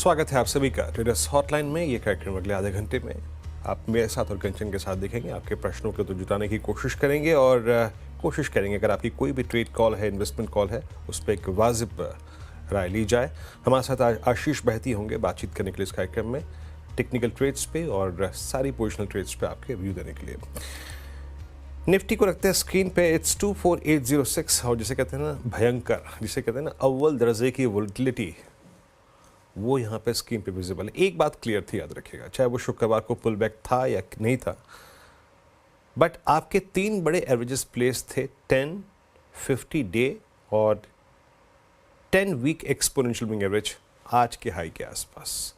स्वागत है आप सभी का ट्रेडर्स हॉटलाइन में। ये कार्यक्रम अगले आधे घंटे में आप मेरे साथ और कंचन के साथ देखेंगे। आपके प्रश्नों के तो जुटाने की कोशिश करेंगे और कोशिश करेंगे अगर आपकी कोई भी ट्रेड कॉल है, इन्वेस्टमेंट कॉल है, उस पर एक वाजिब राय ली जाए। हमारे साथ आशीष बहती होंगे बातचीत करने के लिए इस कार्यक्रम में, टेक्निकल ट्रेड्स पे और सारी पोजिशनल ट्रेड्स पे आपके रिव्यू देने के लिए। निफ्टी को रखते हैं स्क्रीन पे, इट्स 24806 और जिसे कहते हैं ना भयंकर, जिसे कहते हैं ना अव्वल दर्जे की वोलेटिलिटी, वो यहाँ पे स्क्रीन पे विजिबल है। एक बात क्लियर थी, याद रखिएगा, चाहे वो शुक्रवार को पुल बैक था या नहीं था, बट आपके तीन बड़े एवरेजेस प्लेस थे 10, 50 डे और 10 वीक एक्सपोनेंशियल मूविंग एवरेज आज के हाई के आसपास।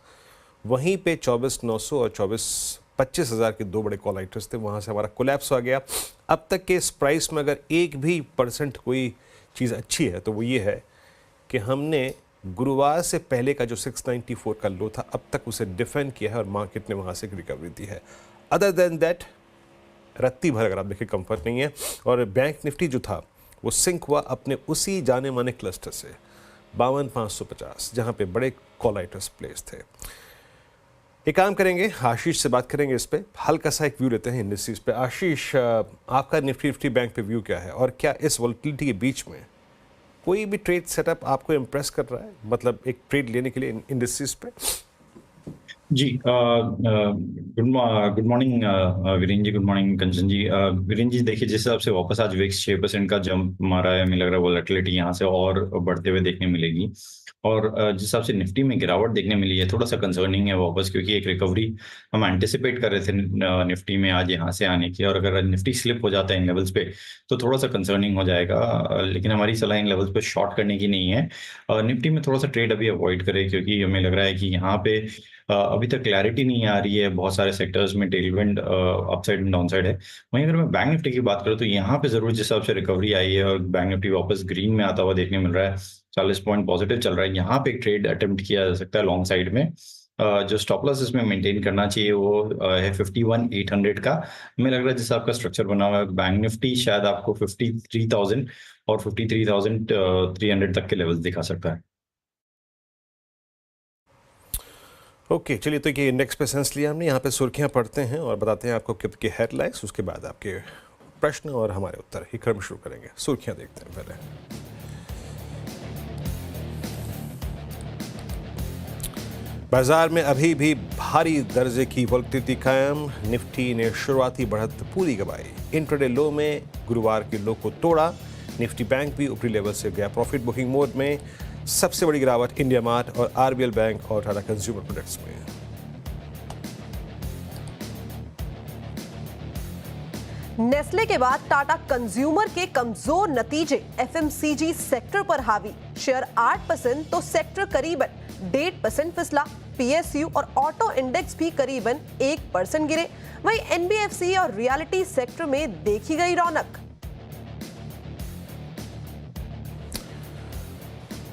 वहीं पे 24,900 और 25,000 के दो बड़े कॉल आइटर्स थे, वहाँ से हमारा कोलैप्स हो गया। अब तक के इस प्राइस में अगर 1% कोई चीज़ अच्छी है तो वो ये है कि हमने गुरुवार से पहले का जो 694 का लो था, अब तक उसे डिफेंड किया है और मार्केट ने वहाँ से एक रिकवरी दी है। अदर देन दैट रत्ती भर अगर आप देखिए कंफर्ट नहीं है। और बैंक निफ्टी जो था वो सिंक हुआ अपने उसी जाने माने क्लस्टर से 52,550, जहाँ पे बड़े कॉल आइटर्स प्लेस थे। एक काम करेंगे, आशीष से बात करेंगे इस पे, हल्का सा एक व्यू लेते हैं इंडस्ट्रीज पे। आशीष, आपका निफ्टी बैंक पे व्यू क्या है और क्या इस वोलेटिलिटी के बीच में कोई भी ट्रेड सेटअप आपको इम्प्रेस कर रहा है, मतलब एक ट्रेड लेने के लिए इंडस्ट्रीज पे? जी, good morning Virendra ji, good morning कंचन जी। वीरेंद्र जी, देखिए जिस हिसाब से वापस आज विक्स 6% का जंप मारा है, हमें लग रहा है वोलेटिलिटी यहाँ से और बढ़ते हुए देखने मिलेगी। और जिस हिसाब से निफ्टी में गिरावट देखने मिली है, थोड़ा सा कंसर्निंग है वापस, क्योंकि एक रिकवरी हम एंटिसिपेट कर रहे थे निफ्टी में आज यहाँ से आने की, और अगर निफ्टी स्लिप हो जाता है इन लेवल्स पे तो थोड़ा सा कंसर्निंग हो जाएगा। लेकिन हमारी सलाह इन लेवल्स पे शॉर्ट करने की नहीं है। निफ्टी में थोड़ा सा ट्रेड अभी अवॉइड करें, क्योंकि हमें लग रहा है कि यहाँ पे अभी तक क्लैरिटी नहीं आ रही है, बहुत सारे सेक्टर्स में टेलविंड अपसाइड एंड डाउनसाइड है। वहीं अगर मैं बैंक निफ्टी की बात करूँ तो यहाँ पे जरूर जिस हिसाब से रिकवरी आई है और बैंक निफ्टी वापस ग्रीन में आता हुआ देखने मिल रहा है, 40 पॉइंट पॉजिटिव चल रहा है, यहाँ पे एक ट्रेड अटेम्प्ट किया जा सकता है लॉन्ग साइड में। जो स्टॉप लॉस इसमें मेंटेन करना चाहिए वो है 51,800 का। हमें लग रहा है जिस आपका स्ट्रक्चर बना हुआ है बैंक निफ्टी शायद आपको 53,000 और 53,300 तक के लेवल्स दिखा सकता है। ओके, चलिए तो ये इंडेक्स पे सेंस लिया हमने। यहाँ पे सुर्खियाँ पढ़ते हैं और बताते हैं आपको कित के हेडलाइंस, उसके बाद आपके प्रश्न और हमारे उत्तर ही क्रम शुरू करेंगे। सुर्खियाँ देखते हैं पहले। बाजार में अभी भी भारी दर्जे की वोलेटिलिटी कायम, निफ्टी ने शुरुआती बढ़त पूरी गवाई, इंट्राडे लो में गुरुवार के लो को तोड़ा। निफ्टी बैंक भी ऊपरी लेवल से गया प्रॉफिट बुकिंग मोड में। सबसे बड़ी गिरावट इंडिया मार्ट और आरबीएल बैंक और टाटा कंज्यूमर प्रोडक्ट्स में। नेस्ले के बाद टाटा कंज्यूमर के कमजोर नतीजे एफएमसीजी सेक्टर पर हावी, शेयर 8% तो सेक्टर करीबन 1.5% फिसला। पीएसयू और ऑटो इंडेक्स भी करीबन 1% गिरे। वहीं एनबीएफसी और रियलिटी सेक्टर में देखी गई रौनक।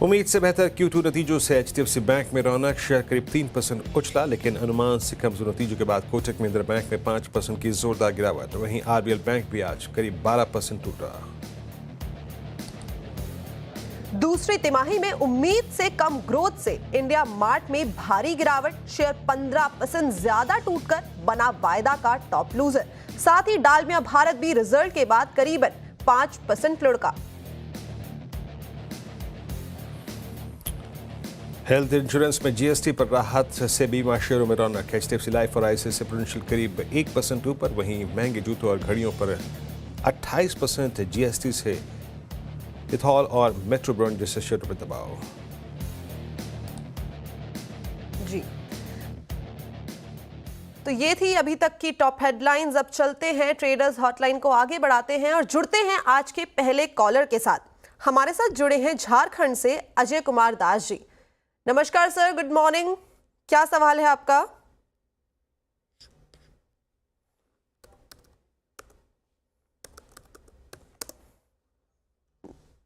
उम्मीद से बेहतर Q2 नतीजों से एचडीएफसी बैंक में रौनक, शेयर करीब 3% उछला, लेकिन अनुमान से कमजोर नतीजों के बाद कोटक महिंद्रा बैंक में 5% की जोरदार गिरावट। वहीं आरबीएल बैंक भी आज करीब 12% टूटा। दूसरी तिमाही में उम्मीद से कम ग्रोथ से इंडिया मार्ट में भारी गिरावट, शेयर 15% ज्यादा टूटकर बना वायदा का टॉप लूजर। साथ ही डालमिया भारत भी रिजल्ट के बाद करीबन 5% लुढ़का। हेल्थ इंश्योरेंस में जीएसटी पर राहत से बीमा शेयरों में रौनक, एचडीएफसी लाइफ और आईसीआईसीआई प्रूडेंशियल करीब 1% ऊपर। वहीं महंगे जूतों और घड़ियों पर 28% जीएसटी से इथॉल और मेट्रो ब्रांड जैसे शेयरों पर दबाव। जी, तो ये थी अभी तक की टॉप हेडलाइंस। अब चलते हैं ट्रेडर्स हॉटलाइन को आगे बढ़ाते हैं और जुड़ते हैं आज के पहले कॉलर के साथ। हमारे साथ जुड़े हैं झारखंड से अजय कुमार दास जी। नमस्कार सर, गुड मॉर्निंग। क्या सवाल है आपका?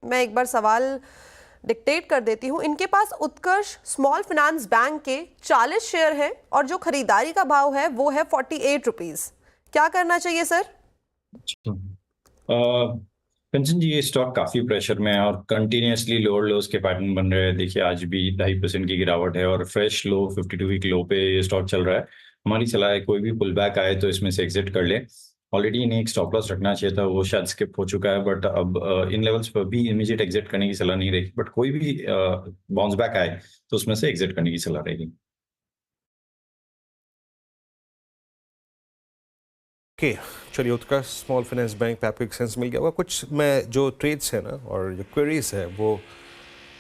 मैं एक बार सवाल डिक्टेट कर देती हूं। इनके पास उत्कर्ष स्मॉल फाइनेंस बैंक के 40 शेयर हैं और जो खरीदारी का भाव है वो है 48 रुपीज। क्या करना चाहिए सर? कंचन जी, ये स्टॉक काफी प्रेशर में है और कंटिन्यूअसली लोअर लोज के पैटर्न बन रहे हैं। देखिए आज भी 2.5% की गिरावट है और फ्रेश लो 52 वीक लो पे ये स्टॉक चल रहा है। हमारी सलाह है कोई भी पुल बैक आए तो इसमें से एग्जिट कर ले। ऑलरेडी इन्हें एक स्टॉप लॉस रखना चाहिए था, वो शायद स्किप हो चुका है, बट अब इन लेवल्स पर भी इमीडिएट एग्जिट करने की सलाह नहीं रहेगी, बट कोई भी बाउंस बैक आए तो उसमें से एग्जिट करने की सलाह रहेगी। ओके, चलिए उत्कर्ष स्मॉल फाइनेंस बैंक पे आपको एक सेंस मिल गया होगा। कुछ मैं जो ट्रेड्स है ना और जो क्वेरीज है वो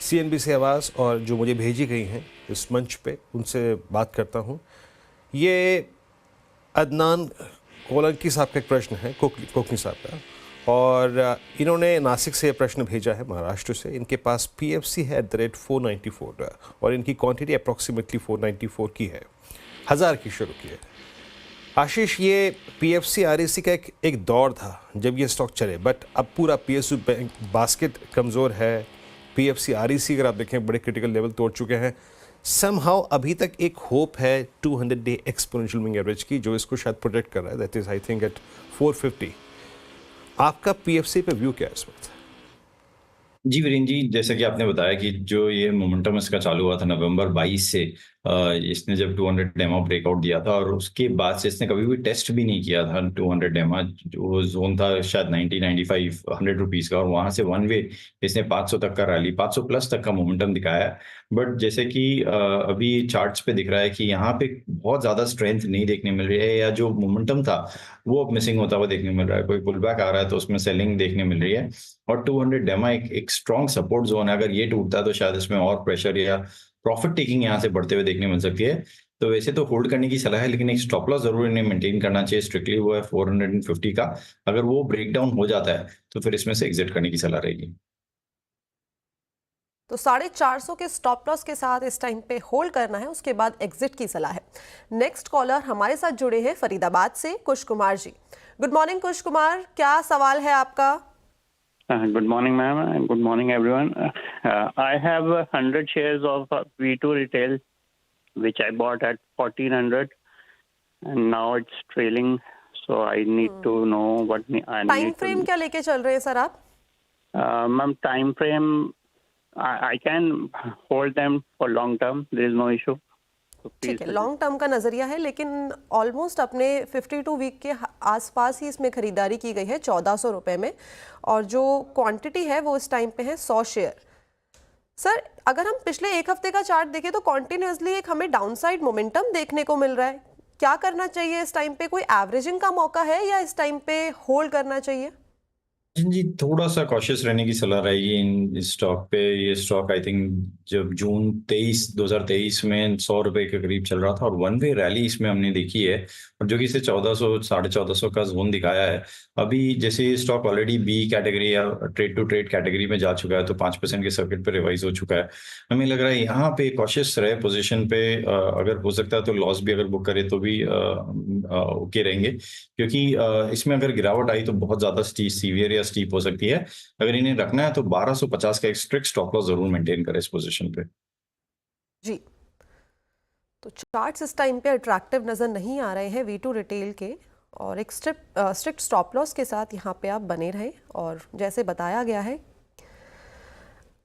CNBC आवाज़ और जो मुझे भेजी गई हैं इस मंच पे उनसे बात करता हूँ। ये अदनान कोलंकी साहब का एक प्रश्न है, कोकनी साहब का, और इन्होंने नासिक से ये प्रश्न भेजा है, महाराष्ट्र से। इनके पास PFC है @494 और इनकी क्वांटिटी अप्रॉक्सीमेटली 494 की है, 1000 की शुरू की है। आशीष, ये PFC REC का एक दौर था जब ये स्टॉक चले, बट अब पूरा PSU बैंक बास्केट कमज़ोर है। PFC REC अगर आप देखें बड़े क्रिटिकल लेवल तोड़ चुके हैं। समहाउ अभी तक एक होप है 200 डे एक्सपोनेंशियल मूविंग एवरेज की जो इसको शायद प्रोटेक्ट कर रहा है, that is I think at 450। आपका PFC पे व्यू क्या है इस वक्त? जी वीरेंद्र जी, जैसे कि आपने बताया कि जो ये मोमेंटम इसका चालू हुआ था नवंबर 22 से, इसने जब 200 डेमा ब्रेकआउट दिया था और उसके बाद से इसने कभी भी टेस्ट भी नहीं किया था 200 डेमा। जो जोन था शायद 90 95 100 रुपीस का, और वहां से वन वे इसने 500 तक का रैली, 500 प्लस तक का मोमेंटम दिखाया है। बट जैसे कि अभी चार्ट्स पे दिख रहा है कि यहाँ पे बहुत ज्यादा स्ट्रेंथ नहीं देखने मिल रही है, या जो मोमेंटम था वो अब मिसिंग होता हुआ देखने मिल रहा है। कोई पुल बैक आ रहा है तो उसमें सेलिंग देखने मिल रही है, और 200 डेमा एक स्ट्रॉन्ग सपोर्ट जोन है। अगर ये टूटता है तो शायद इसमें और प्रेशर या प्रॉफिट टेकिंग यहाँ से बढ़ते हुए देखने मिल सकती है। तो वैसे तो होल्ड करने की सलाह है, लेकिन एक स्टॉप लॉस जरूर इन्हें मेंटेन करना चाहिए। स्ट्रिक्टली वो है 450 का। अगर वो ब्रेक डाउन हो जाता है तो फिर इसमें से एग्जिट करने की सलाह रहेगी। तो 450 के स्टॉप लॉस के साथ इस टाइम पे होल्ड करना है, उसके बाद एग्जिट की सलाह है। नेक्स्ट कॉलर हमारे साथ जुड़े हैं फरीदाबाद से, कुश कुमार जी। गुड मॉर्निंग कुश कुमार, क्या सवाल है आपका? Good morning, ma'am, and good morning, everyone. I have 100 shares of V2 Retail, which I bought at 1400, and now it's trailing. So I need to know what I need. Time frame क्या लेके चल रहे हैं sir आप? Ma'am, time frame, I can hold them for long term. There is no issue. So ठीक है, long term का नजरिया है, लेकिन ऑलमोस्ट अपने 52 वीक के आसपास ही इसमें खरीदारी की गई है 1400 रुपए में, और जो क्वांटिटी है वो इस टाइम पे है 100 शेयर। सर, अगर हम पिछले एक हफ्ते का चार्ट देखें तो कॉन्टिन्यूसली एक हमें डाउनसाइड मोमेंटम देखने को मिल रहा है। क्या करना चाहिए इस टाइम पे? कोई एवरेजिंग का मौका है या इस टाइम पे होल्ड करना चाहिए? जी, थोड़ा सा कॉशियस रहने की सलाह रहेगी इन इस स्टॉक पे। ये स्टॉक आई थिंक जब जून 2023 में 100 रुपए के करीब चल रहा था, और वन वे रैली इसमें हमने देखी है, और जो कि इसे 1400 1450 का जोन दिखाया है। अभी जैसे ये स्टॉक ऑलरेडी बी कैटेगरी या ट्रेड टू ट्रेड कैटेगरी में जा चुका है, तो 5% के सर्किट पे रिवाइज हो चुका है। हमें लग रहा है यहाँ पे कॉशियस रहे पोजीशन पे। अगर हो सकता है तो लॉस भी अगर बुक करे तो भी ओके रहेंगे, क्योंकि इसमें अगर गिरावट आई तो बहुत ज्यादा सीवियर या स्टीप हो सकती है। अगर इन्हें रखना है तो 1250 का एक स्ट्रिक्ट स्टॉप लॉस जरूर मेंटेन करें इस पोजीशन पे। जी, तो चार्ट्स इस टाइम पे अट्रैक्टिव नजर नहीं आ रहे हैं V2 रिटेल के, और एक स्ट्रिक्ट स्टॉप लॉस के साथ यहाँ पे आप बने रहे। और जैसे बताया गया है,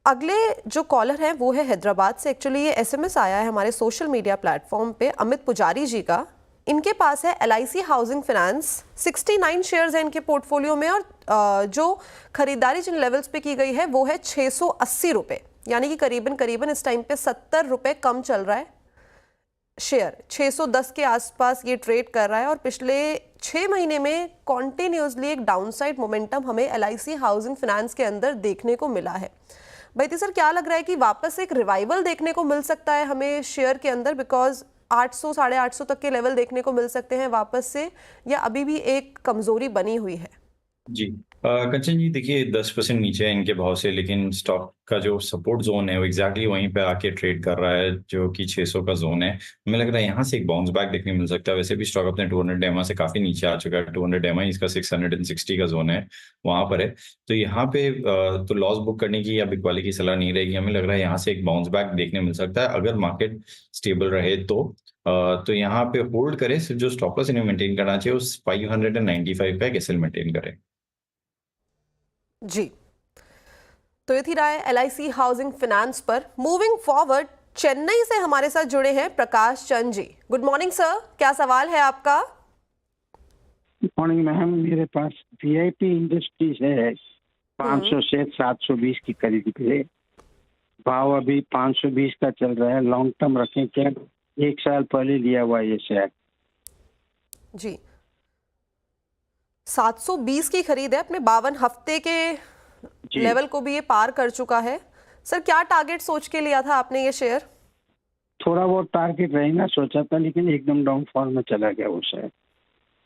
अगले जो कॉलर हैं वो है हैदराबाद से। एक्चुअली ये SMS आया है हमारे सोशल मीडिया प्लेटफॉर्म पे अमित पुजारी जी का। इनके पास है LIC हाउसिंग फाइनेंस, 69 शेयर्स हैं इनके पोर्टफोलियो में, और जो खरीदारी जिन लेवल्स पे की गई है वो है 680 रुपए, यानी कि करीबन इस टाइम पे 70 रुपए कम चल रहा है शेयर। 610 के आसपास ये ट्रेड कर रहा है, और पिछले 6 महीने में कॉन्टिन्यूसली एक डाउनसाइड मोमेंटम हमें LIC हाउसिंग फाइनेंस के अंदर देखने को मिला है। भाई सर, क्या लग रहा है कि वापस एक रिवाइवल देखने को मिल सकता है हमें शेयर के अंदर? बिकॉज 800 850 तक के लेवल देखने को मिल सकते हैं वापस से, या अभी भी एक कमजोरी बनी हुई है? जी, कंचन जी, देखिए 10% नीचे है इनके भाव से, लेकिन स्टॉक का जो सपोर्ट जोन है वो एग्जैक्टली वहीं पे आके ट्रेड कर रहा है, जो कि 600 का जोन है। हमें लग रहा है यहाँ से एक बाउंस बैक देखने मिल सकता है। वैसे भी स्टॉक अपने 200 डेमा से काफी नीचे आ चुका है। 200 डेमा इसका 660 का जोन है, वहां पर है। तो यहाँ पे तो लॉस बुक करने की या बिकवाली की सलाह नहीं रहेगी। हमें लग रहा है यहाँ से एक बाउंस बैक देखने मिल सकता है अगर मार्केट स्टेबल रहे तो यहाँ पे होल्ड करें। सिर्फ जो स्टॉप लॉस इन्हें मेंटेन करना चाहिए उस 595 का एक एसएल मेंटेन करें। जी, तो ये थी राय LIC हाउसिंग फाइनेंस पर। मूविंग फॉरवर्ड, चेन्नई से हमारे साथ जुड़े हैं Prakash Chand ji. Good morning sir, क्या सवाल है आपका? गुड मॉर्निंग मैम, मेरे पास VIP इंडस्ट्रीज है 500 से 720 की खरीदी के लिए। भाव अभी 520 का चल रहा है। लॉन्ग टर्म रखें क्या? 1 साल पहले लिया हुआ ये शेयर। जी, 720 की खरीद है, अपने 52 हफ्ते के जी। लेवल को भी ये पार कर चुका है। सर, क्या टारगेट सोच के लिया था आपने ये शेयर? थोड़ा बहुत टारगेट रहेगा सोचा था, लेकिन एकदम डाउनफॉल में चला गया वो शेयर।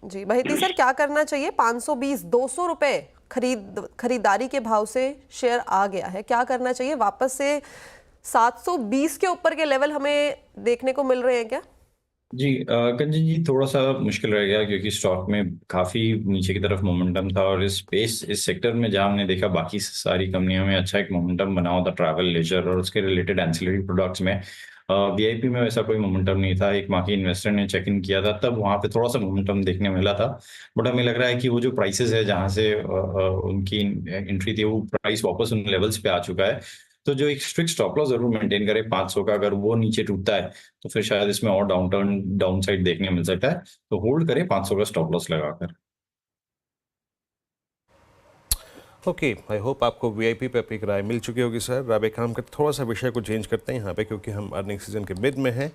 जी, बहिती सर, क्या करना चाहिए? 520, 200 रुपए खरीदारी के भाव से शेयर आ गया है, क्या करना चाहिए? वापस से 720 के ऊपर के लेवल हमें देखने को मिल रहे हैं क्या? जी कंचन जी, थोड़ा सा मुश्किल रह गया क्योंकि स्टॉक में काफी नीचे की तरफ मोमेंटम था और इस सेक्टर में जहां हमने देखा बाकी सारी कंपनियों में अच्छा एक मोमेंटम बना हुआ था, ट्रैवल, लेजर और उसके रिलेटेड एंसिलरी प्रोडक्ट्स में। VIP में वैसा कोई मोमेंटम नहीं था। एक मार्केट इन्वेस्टर ने चेक इन किया था, तब वहां पे थोड़ा सा मोमेंटम देखने मिला था। बट हमें लग रहा है कि वो जो प्राइसेस है जहां से उनकी एंट्री थी, वो प्राइस वापस उन लेवल्स पे आ चुका है। तो जो एक स्ट्रिक्ट स्टॉप लॉस जरूर मेंटेन करे 500 का, अगर वो नीचे टूटता है तो फिर शायद इसमें और डाउन साइड देखने मिल सकता है। तो होल्ड करे 500 का स्टॉप लॉस लगाकर। ओके, आई होप आपको VIP पे एक राय मिल चुकी होगी सर। अब एक काम करते, थोड़ा सा विषय को चेंज करते हैं यहाँ पे, क्योंकि हम अर्निंग सीजन के मिड में हैं।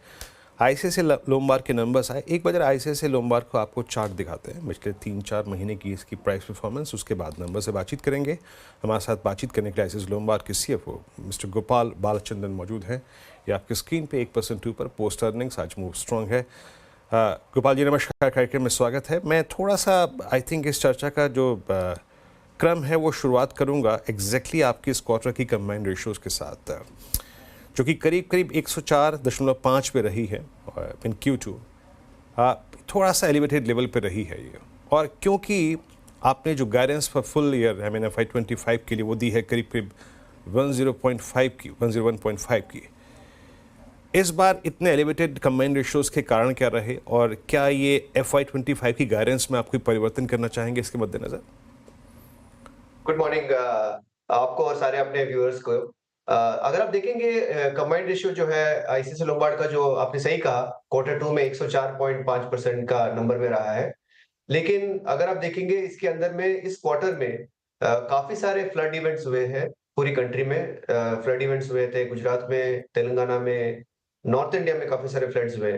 ICICI लोम्बार्ड के नंबर्स आए। एक बार ICICI लोम्बार्ड को आपको चार्ट दिखाते हैं, पिछले 3-4 महीने की इसकी प्राइस परफॉर्मेंस, उसके बाद नंबर से बातचीत करेंगे। हमारे साथ बातचीत करने के लिए ICICI लोम्बार्ड के CFO मिस्टर गोपाल बालचंद्रन मौजूद हैं। ये आपकी स्क्रीन पे 1% ऊपर पोस्ट अर्निंग्स, आज मूव स्ट्रॉन्ग है। गोपाल जी नमस्कार, कार्यक्रम में स्वागत है। मैं थोड़ा सा आई थिंक इस चर्चा का जो क्रम है वो शुरुआत करूंगा एग्जैक्टली आपकी इस क्वार्टर की कंबाइंड रेशियोज़ के साथ, जो कि करीब करीब 104.5 पे रही है इन Q2। थोड़ा सा एलिवेटेड लेवल पे रही है ये, और क्योंकि आपने जो guidance for full year FY25 के लिए वो दी है करीब करीब 101.5 की, इस बार इतने एलिवेटेड कंबाइंड रेशियोज़ के कारण क्या रहे, और क्या ये FY25 की गाइडेंस में आप कोई परिवर्तन करना चाहेंगे इसके मद्देनज़र? गुड मॉर्निंग आपको और सारे अपने व्यूअर्स को। अगर आप देखेंगे कंबाइंड रेशियो जो है ICICI लोम्बार्ड का, जो आपने सही कहा, Q2 में 104.5% का नंबर में रहा है। लेकिन अगर आप देखेंगे इसके अंदर में इस क्वार्टर में काफी सारे फ्लड इवेंट्स हुए हैं पूरी कंट्री में। फ्लड इवेंट्स हुए थे गुजरात में, तेलंगाना में, नॉर्थ इंडिया में काफी सारे फ्लड्स हुए,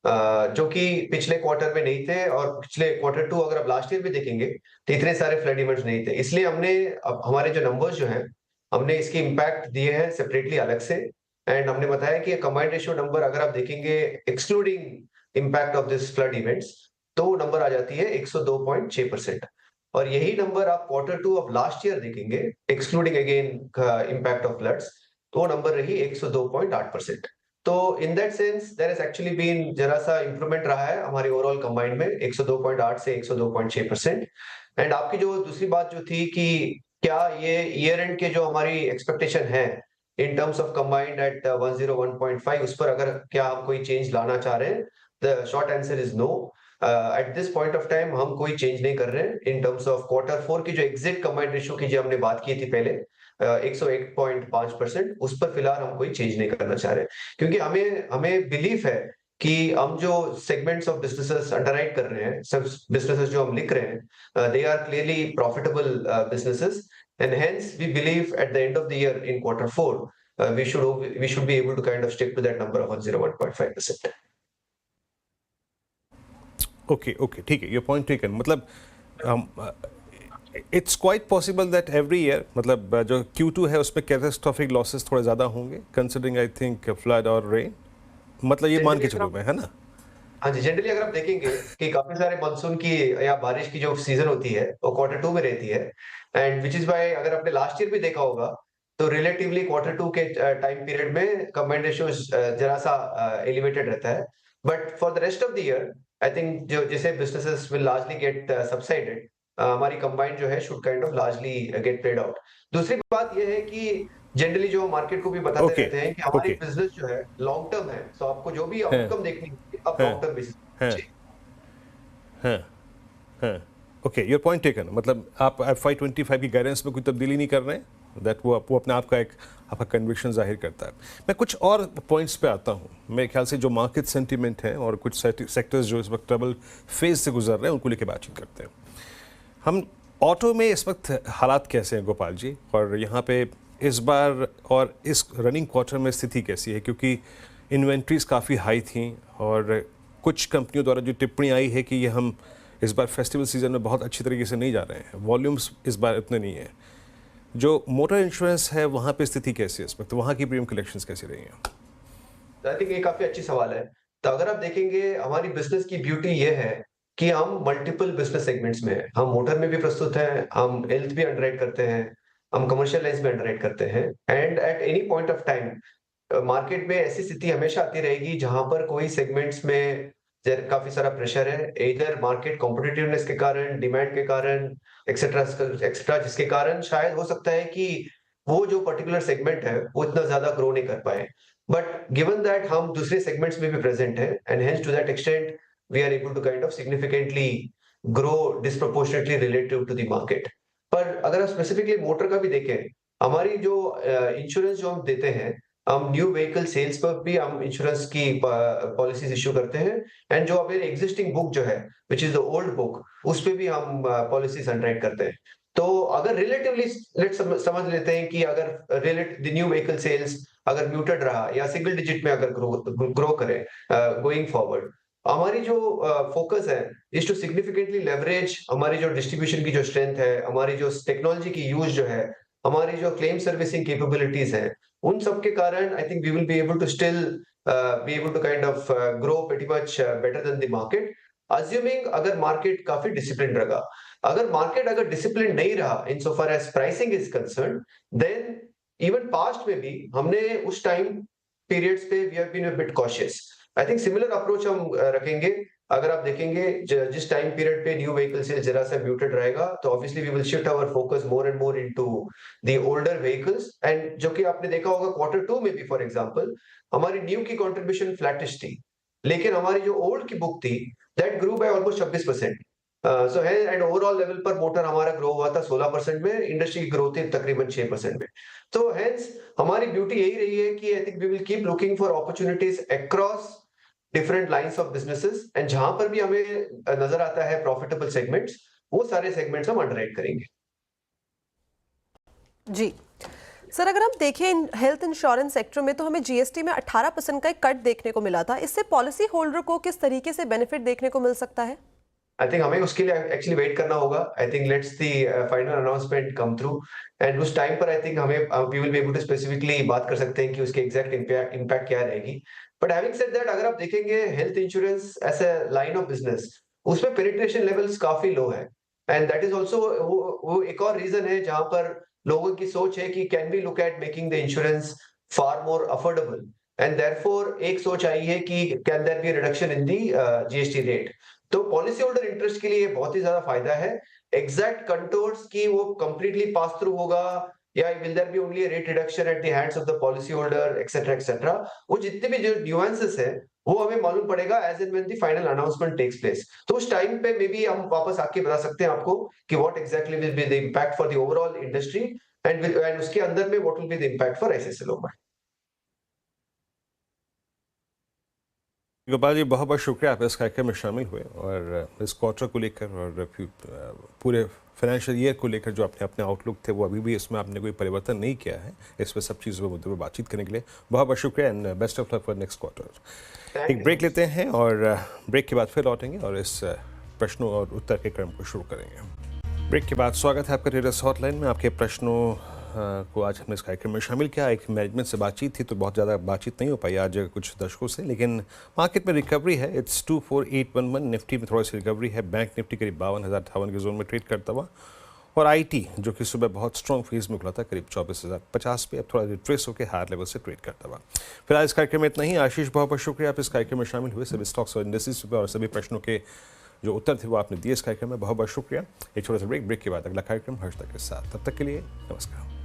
जो कि पिछले क्वार्टर में नहीं थे, और पिछले Q2 अगर आप लास्ट ईयर भी देखेंगे तो इतने सारे फ्लड इवेंट्स नहीं थे। इसलिए हमने अब हमारे जो नंबर्स जो हैं, हमने इसकी इम्पैक्ट दिए हैं सेपरेटली अलग से, एंड हमने बताया कि कंबाइंड रेशियो नंबर अगर आप देखेंगे excluding impact of this flood events, तो वो नंबर आ जाती है 102.6%। और यही नंबर आप Q2 ऑफ लास्ट ईयर देखेंगे excluding again impact of floods, तो वो नंबर रही 102.8%। तो in that sense there has actually been जरा सा इंप्रूवमेंट रहा है हमारी ओवरऑल कंबाइंड में 102.8 से 102.6%। एंड आपकी जो दूसरी बात जो थी कि क्या ये ईयर एंड के जो हमारी एक्सपेक्टेशन है in terms of combined at 101.5, उस पर अगर क्या हम कोई चेंज लाना चाह रहे हैं, the short answer is no. At this point of time हम कोई चेंज नहीं कर रहे हैं इन टर्म्स ऑफ Q4 की जो एग्जिट कंबाइंड रेशियो की जो हमने बात की थी पहले 101.5%, उस पर फिलहाल हम कोई चेंज नहीं करना चाह रहे, क्योंकि हमें बिलीफ है कि हम जो सेगमेंट्स ऑफ बिजनेसेस अंडरराइट कर रहे हैं, सब बिजनेसेस जो हम लिख रहे हैं, they are clearly profitable businesses, and hence we believe at the end of the year in Q4 we should be able to kind of stick to that number of 101.5%. Okay, ठीक है, ये point taken. मतलब it's quite possible that every year, मतलब जो Q2 है उसमें catastrophic losses थोड़े ज़्यादा होंगे कंसिडरिंग आई थिंक फ्लड और रेन, मतलब ये मान के चलो मैं, है ना? हाँ जी, जनरली अगर आप देखेंगे कि काफी सारे मानसून की या बारिश की जो सीजन होती है वो Q2 में रहती है, एंड विच इज वाई अगर आपने लास्ट ईयर भी देखा होगा तो रिलेटिवली Q2 के टाइम पीरियड में कंबाइंड रेशियो जरा सा एलिवेटेड रहता है। But for the rest of the year I think जो जैसे businesses will largely get subsided, हमारी कंबाइंड जो है should kind of largely get played out. दूसरी बात यह है कि जनरली जो मार्केट को भी बताते रहते हैं कि हमारी बिजनेस जो है लॉन्ग टर्म है, सो आपको जो भी आउटकम देखनी है आप लॉन्ग टर्म बेसिस पे। Okay, your point taken. मतलब आप FY25 की गाइडेंस में कोई तब्दीली नहीं कर रहे हैं, दैट वो अपने आप का एक आपका कन्विक्शन जाहिर करता है। मैं कुछ और पॉइंट्स पे आता हूँ। मेरे ख्याल से जो मार्केट सेंटीमेंट है और कुछ सेक्टर्स जो इस वक्त ट्रबल फेज से गुजर रहे हैं उनको लेकर बातचीत करते हैं। हम ऑटो में इस वक्त हालात कैसे हैं गोपाल जी, और यहाँ पे इस बार और इस रनिंग क्वार्टर में स्थिति कैसी है? क्योंकि इन्वेंट्रीज काफ़ी हाई थी और कुछ कंपनियों द्वारा जो टिप्पणी आई है कि ये हम इस बार फेस्टिवल सीजन में बहुत अच्छी तरीके से नहीं जा रहे हैं, वॉल्यूम्स इस बार इतने नहीं है। जो मोटर इंश्योरेंस है वहाँ पे स्थिति कैसी है इस वक्त, वहाँ की प्रीमियम कलेक्शंस कैसी रही हैं? आई थिंक ये काफी अच्छी सवाल है। तो अगर आप देखेंगे हमारी बिजनेस की ब्यूटी ये है कि हम मल्टीपल बिजनेस सेगमेंट्स में हैं। हम मोटर में भी प्रस्तुत हैं, हम हेल्थ भी अंडरराइट करते हैं, हम कमर्शियल लाइंस में अंडरराइट करते हैं। And at any point of time market में ऐसी स्थिति हमेशा आती रहेगी जहां पर कोई सेगमेंट्स में काफी सारा प्रेशर है, इधर मार्केट कॉम्पिटिटिवनेस के कारण, डिमांड के कारण, एक्सेट्रा एक्सेट्रा, जिसके कारण शायद हो सकता है कि वो जो पर्टिकुलर सेगमेंट है वो इतना ज्यादा ग्रो नहीं कर पाए। बट गिवन दैट हम दूसरे सेगमेंट्स में भी प्रेजेंट है, and hence to that extent we are able to kind of significantly grow disproportionately relative to the market. पर अगर आप स्पेसिफिकली मोटर का भी देखें, हमारी जो इंश्योरेंस जो हम देते हैं, हम न्यू व्हीकल सेल्स पर भी हम इंश्योरेंस की पॉलिसीज इश्यू करते हैं, एंड जो हमारे एग्जिस्टिंग बुक जो है which is the old book, उस पे भी हम पॉलिसीज अंडरराइट करते हैं। तो अगर रिलेटिवली समझ लेते हैं कि अगर द न्यू व्हीकल सेल्स अगर म्यूटेड रहा या सिंगल डिजिट में अगर ग्रो करे गोइंग फॉरवर्ड, हमारी जो फोकस है इज टू सिग्निफिकेंटली लेवरेज हमारी जो डिस्ट्रीब्यूशन की जो स्ट्रेंथ है, हमारी जो टेक्नोलॉजी की यूज जो है, हमारी जो क्लेम सर्विसिंग कैपेबिलिटीज है, उन सब के कारण I think we will be able to still be able to kind of grow pretty much better than the market, assuming अगर मार्केट काफी डिसिप्लिन रहेगा। अगर मार्केट अगर डिसिप्लिन नहीं रहा in so far as pricing is concerned, then even past में भी हमने उस टाइम पीरियड्स पे we have been a bit cautious. I think similar approach हम रखेंगे। अगर आप देखेंगे जिस टाइम पीरियड पे न्यू व्हीकल सेल जरा सा म्यूटेड रहेगा, तो obviously we will shift our focus more and more into the older vehicles, and जो कि आपने देखा होगा Q2 में भी फॉर एग्जांपल हमारी न्यू की कंट्रीब्यूशन फ्लैटिश थी, लेकिन हमारी जो ओल्ड की बुक थी that grew by almost 26%। So है, एंड ओवरऑल लेवल पर मोटर हमारा ग्रो हुआ था 16% में, इंडस्ट्री की ग्रोथ थी तकरीबन 6% में। तो हेंस हमारी ब्यूटी यही रही है कि I think we will keep looking for opportunities across different lines of businesses, and जहां पर भी हमें नजर आता है प्रॉफिटेबल सेगमेंट्स, वो सारे सेगमेंट्स हम अंडरराइट करेंगे। जी सर, अगर हम देखें हेल्थ इंश्योरेंस सेक्टर में तो हमें जीएसटी में 18% का एक कट देखने को मिला था। इससे पॉलिसी होल्डर को किस तरीके से बेनिफिट देखने को मिल सकता है? आई थिंक हमें उसके लिए एक्चुअली वेट करना होगा। I think let's the final announcement come through, and उस टाइम पर आई थिंक हमें we will be able to specifically बात कर सकते हैं कि उसके एग्जैक्ट इम्पैक्ट क्या रहेगी। बट हैविंग सेड दैट, अगर आप देखेंगे health insurance as a line of business, उसमें पेनिट्रेशन लेवल्स काफी लो है, एंड दैट इज ऑल्सो वो एक और रीजन है जहां पर लोगों की सोच है कि can we look at making the insurance far more affordable, and therefore एक सोच आई है कि can there be reduction in the GST rate. तो पॉलिसी होल्डर इंटरेस्ट के लिए बहुत ही ज्यादा फायदा है। एग्जैक्ट कंटोर्स की वो कंप्लीटली पास थ्रू होगा या will there be only a rate reduction at the hands of the policy holder etcetera, वो जितने भी जो न्यूएंसेस है वो हमें मालूम पड़ेगा as and when the final announcement takes place. तो उस टाइम पे मे बी हम वापस आके बता सकते हैं आपको कि what exactly will be the impact for the overall industry, and उसके अंदर में what will be the impact for ICICI Lombard. Gopal ji, बहुत बहुत शुक्रिया आप इस कार्यक्रम में शामिल हुए, और इस क्वार्टर को लेकर और पूरे फाइनेंशियल ईयर को लेकर जो अपने अपने आउटलुक थे वो अभी भी इसमें आपने कोई परिवर्तन नहीं किया है। इस पर सब चीज़ों पर मुद्दे पर बातचीत करने के लिए बहुत बहुत शुक्रिया, and best of luck for next quarter. एक ब्रेक लेते हैं और ब्रेक के बाद फिर लौटेंगे और इस प्रश्नों और उत्तर के क्रम को शुरू करेंगे। ब्रेक के बाद स्वागत है आपका ट्रेडर्स हॉटलाइन में। आपके प्रश्नों को आज हमने इस कार्यक्रम में शामिल किया। एक मैनेजमेंट से बातचीत थी तो बहुत ज़्यादा बातचीत नहीं हो पाई आज कुछ दशकों से, लेकिन मार्केट में रिकवरी है। इट्स 24811, निफ्टी में थोड़ी सी रिकवरी है। बैंक निफ्टी करीब 52,058 के जोन में ट्रेड करता हुआ, और आईटी जो कि सुबह बहुत स्ट्रॉन्ग फेज में खुला था करीब 24,050 पे, अब थोड़ा रिट्रेस होकर हायर लेवल से ट्रेड करता हुआ। फिलहाल इस कार्यक्रम में इतना ही। आशीष, बहुत बहुत शुक्रिया आप इस कार्यक्रम में शामिल हुए। सभी स्टॉक्स और इंडस्ट्रीज पर और सभी प्रश्नों के जो उत्तर थे वो आपने दिए इस कार्यक्रम में। बहुत बहुत शुक्रिया। एक छोटा सा ब्रेक के बाद अगला कार्यक्रम हर्षदा के साथ। तब तक के लिए नमस्कार।